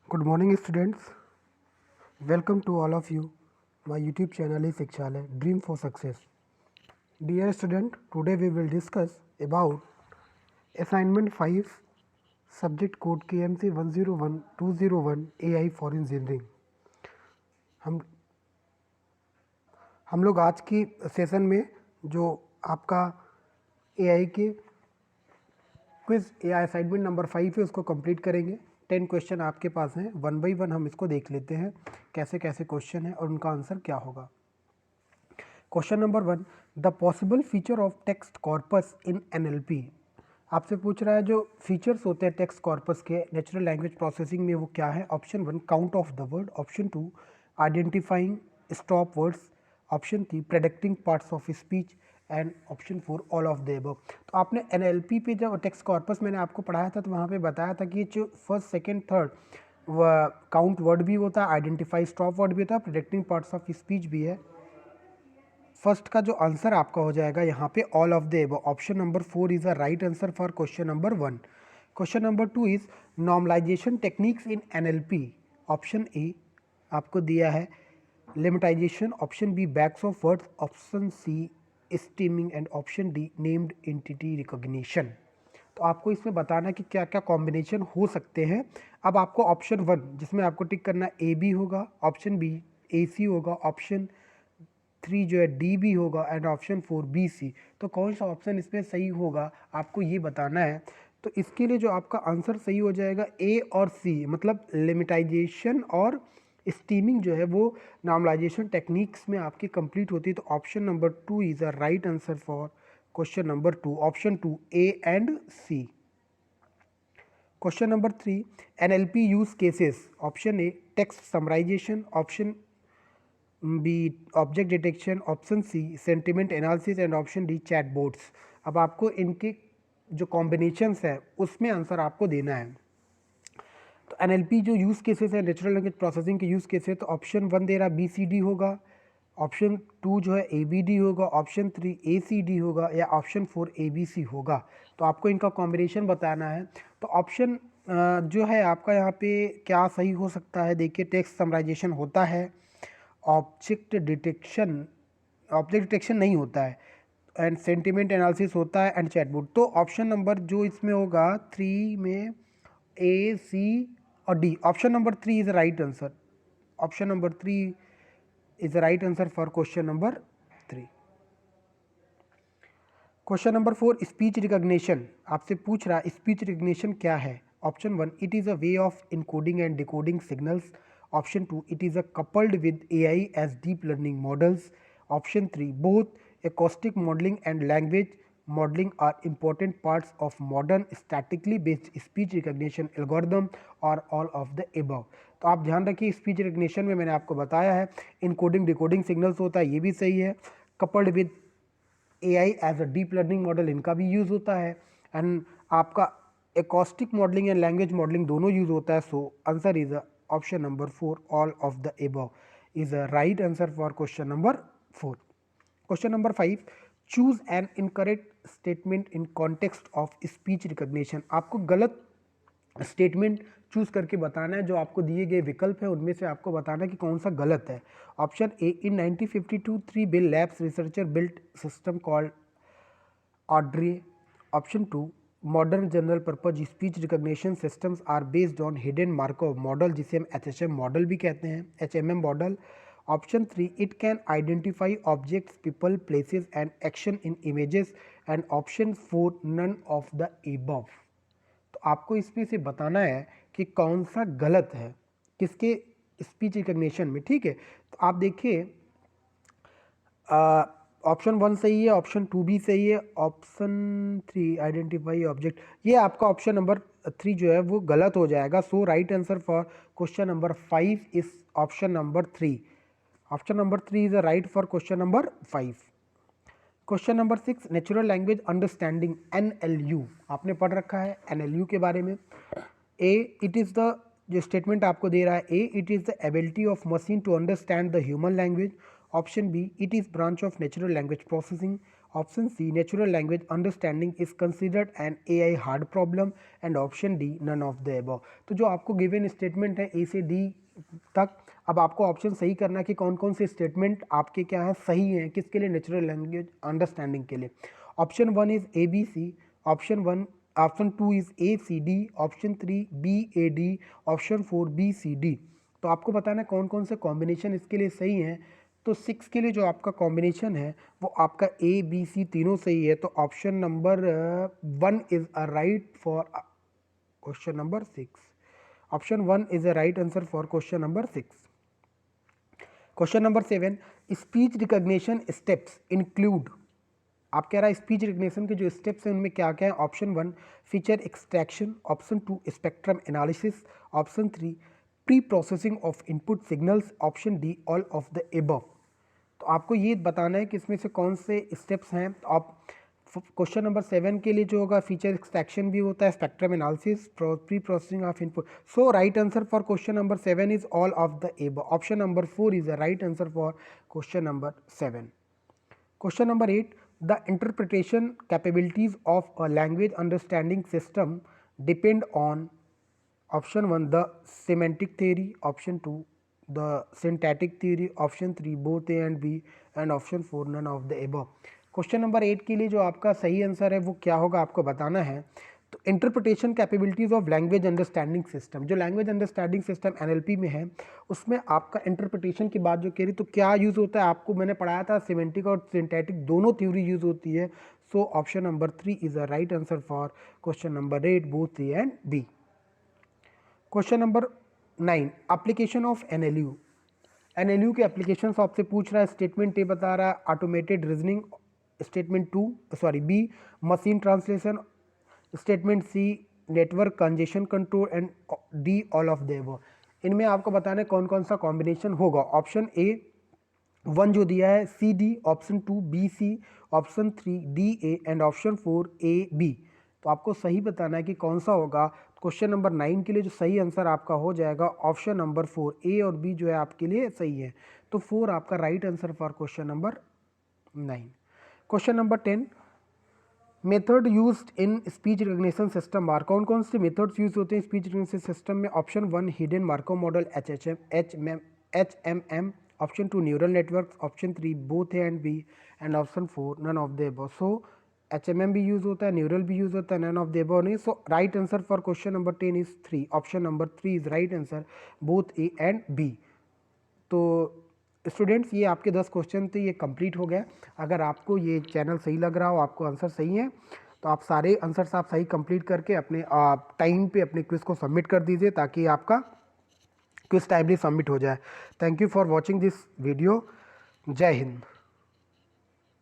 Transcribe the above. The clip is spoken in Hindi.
Good morning, students. Welcome to all of you. My YouTube channel is Shikshalay Dream for Success. Dear student, today we will discuss about assignment 5 subject code KMC 101201 AI for engineering. हम हम लोग आज की सेशन में जो आपका AI के क्विज या असाइनमेंट नंबर 5 है उसको कंप्लीट करेंगे। 10 क्वेश्चन आपके पास हैं, वन बाई वन हम इसको देख लेते हैं कैसे कैसे क्वेश्चन है और उनका आंसर क्या होगा। Question number 1, the possible feature of text corpus in NLP। आपसे पूछ रहा है जो फीचर्स होते हैं टेक्स्ट कॉर्पस के नेचुरल लैंग्वेज प्रोसेसिंग में वो क्या है। Option 1, count of the word. Option 2, identifying stop words. Option 3, predicting parts of speech. And option 4, all of the above. तो आपने NLP पे जब टेक्स्ट कॉर्पस मैंने आपको पढ़ाया था तो वहाँ पे बताया था कि ये जो first second third count word भी होता है, आइडेंटिफाई स्टॉप वर्ड भी होता है, प्रेडिक्टिंग पार्ट्स ऑफ स्पीच भी है। फर्स्ट का जो आंसर आपका हो जाएगा यहाँ पे all of the above. Option number 4 is a right answer for question number 1। Question number 2 is normalization techniques in NLP। Option A आपको दिया है lemmatization, option B bags of words, option C stemming and option D named entity recognition. तो आपको इसमें बताना कि क्या क्या कॉम्बिनेशन हो सकते हैं। अब आपको ऑप्शन 1 जिसमें आपको टिक करना ए बी होगा, ऑप्शन बी AC होगा, ऑप्शन 3 जो है डी भी होगा एंड ऑप्शन 4 BC। तो कौन सा ऑप्शन इसमें सही होगा आपको ये बताना है। तो इसके लिए जो आपका आंसर सही हो जाएगा ए और सी, मतलब लिमिटाइजेशन और स्टीमिंग जो है वो नॉर्मलाइजेशन टेक्निक्स में आपकी कंप्लीट होती है। तो option number 2 is a right answer for question number 2। Option 2 A and C। Question number 3, NLP use cases. Option A text summarization, option B object detection, option C sentiment analysis and option D chatbots. अब आपको इनके जो कॉम्बिनेशंस है उसमें आंसर आपको देना है। तो NLP जो यूज़ केसेस है नेचुरल लैंग्वेज प्रोसेसिंग के यूज़ केसेस, तो ऑप्शन 1 दे रहा BCD होगा, ऑप्शन 2 जो है ABD होगा, ऑप्शन 3 ACD होगा या ऑप्शन 4 ABC होगा। तो आपको इनका कॉम्बिनेशन बताना है। तो ऑप्शन जो है आपका यहाँ पे क्या सही हो सकता है, देखिए टेक्स्ट समराइजेशन होता है, ऑब्जेक्ट डिटेक्शन नहीं होता है, एंड सेंटिमेंट एनालिसिस होता है एंड चैटबॉट। तो ऑप्शन नंबर जो इसमें होगा 3 में AC और D, option number 3 is right answer. Option number 3 is right answer for question number 3। Question number 4, speech recognition. आपसे पूछ रहा है स्पीच रिकॉग्निशन क्या है। Option 1, it is a way of encoding and decoding signals. Option 2, it is a coupled with AI as deep learning models. Option 3, both acoustic modelling and language modelling are important parts of modern statically based speech recognition algorithm और ऑल ऑफ द एबव। तो आप ध्यान रखिए स्पीच रिकॉग्निशन में मैंने आपको बताया है इनकोडिंग डिकोडिंग सिग्नल्स होता है, ये भी सही है। Coupled with AI as a deep learning model इनका भी यूज़ होता है, एंड आपका acoustic modelling and language modelling दोनों यूज़ होता है। So answer is option number 4 all of the above is a right answer for question number 4। Question number 5, choose an incorrect statement in context of speech recognition. आपको गलत स्टेटमेंट चूज करके बताना है, जो आपको दिए गए विकल्प है उनमें से आपको बताना है कि कौन सा गलत है। Option A, in 1952 3 Bell Labs researcher built system called Audrey. Option 2, modern general purpose speech recognition systems are based on hidden Markov model, जिसे हम HHM मॉडल भी कहते हैं, HMM model. Option 3, it can identify objects people places and action in images. And option 4, none of the above. तो आपको इसमें से बताना है कि कौन सा गलत है किसके स्पीच रिकॉग्निशन में, ठीक है। तो आप देखिए ऑप्शन 1 सही है, ऑप्शन 2 भी सही है, ऑप्शन 3 आइडेंटिफाई ऑब्जेक्ट, ये आपका ऑप्शन नंबर 3 जो है वो गलत हो जाएगा। So right answer for question number 5 is option number 3। Option number 3 is a right for question number 5। Question number 6, natural language understanding NLU। आपने पढ़ रखा है NLU के बारे में। ए, इट इज़ द, जो स्टेटमेंट आपको दे रहा है A, it is the ability of machine to understand the human language. Option B, it is branch of natural language processing. Option C natural language understanding is considered an AI hard problem and option D none of the above. तो जो आपको गिवन स्टेटमेंट है ए से डी तक, अब आपको ऑप्शन सही करना है कि कौन कौन से स्टेटमेंट आपके क्या है सही हैं, किसके लिए, नेचुरल लैंग्वेज अंडरस्टैंडिंग के लिए। Option 1 is ABC, option 2 is ACD, option 3 BAD, option 4 BCD। तो आपको बताना है कौन कौन से कॉम्बिनेशन इसके लिए सही हैं। तो 6 के लिए जो आपका कॉम्बिनेशन है वो आपका ABC तीनों सही है। तो option number 1 is a right for question number 6। Option 1 is a right answer for question number 6। Question number 7, speech recognition steps include. आप कह रहा है स्पीच रिकग्निशन के जो स्टेप्स हैं उनमें क्या क्या है। Option 1 feature extraction, option 2 spectrum analysis, option 3 pre processing of input signals, option D all of the above. तो आपको ये बताना है कि इसमें से कौन से स्टेप्स हैं। तो आप क्वेश्चन नंबर 7 के लिए जो होगा फीचर एक्सट्रैक्शन भी होता है, spectrum analysis, pre processing of input. So right answer for question number 7 is all of the above. Option number 4 is the right answer for question number 7। Question number 8, the interpretation capabilities of a language understanding system depend on option 1 the semantic theory, option 2 the syntactic theory, option 3 both A and B, and option 4 none of the above। Question number 8 के लिए जो आपका सही आंसर है वो क्या होगा आपको बताना है। तो interpretation capabilities of language understanding system, जो लैंग्वेज अंडरस्टैंडिंग सिस्टम NLP में है उसमें आपका इंटरप्रिटेशन की बात जो कह रही तो क्या यूज़ होता है, आपको मैंने पढ़ाया था सिमेंटिक और सिंथेटिक दोनों थ्योरी यूज़ होती है। So option number 3 is the right answer for question number 8 both A and B। Question number 9, application of NLU के एप्लीकेशन आपसे पूछ रहा है। स्टेटमेंट ए बता रहा है automated reasoning, statement B machine translation, statement C network congestion control, and D all of the above. इनमें आपको बताना है कौन कौन सा कॉम्बिनेशन होगा। ऑप्शन ए 1 जो दिया है CD, option 2 BC, option 3 DA and option 4 AB। तो आपको सही बताना है कि कौन सा होगा। क्वेश्चन नंबर 9 के लिए जो सही आंसर आपका हो जाएगा ऑप्शन नंबर 4, A और B जो है आपके लिए सही है। तो 4 आपका right answer for question number 9। Question number 10, method used in speech recognition system are. कौन कौन से मेथड्स यूज होते हैं स्पीच रिकग्निशन सिस्टम में। Option 1 hidden Markov model HMM, option 2 neural network, option 3 both A and B, and option 4 none of the above. So HMM भी यूज होता है, न्यूरल भी यूज होता है, नन ऑफ द अबव नहीं। So right answer for question number 10 is 3, option number 3 is right answer both A and B। तो स्टूडेंट्स ये आपके 10 क्वेश्चन थे, ये कंप्लीट हो गया। अगर आपको ये चैनल सही लग रहा हो, आपको आंसर सही है, तो आप सारे आंसर्स आप सही कंप्लीट करके अपने टाइम पे अपने क्विज़ को सबमिट कर दीजिए ताकि आपका क्विज़ टाइमली सबमिट हो जाए। Thank you for watching this video. जय हिंद।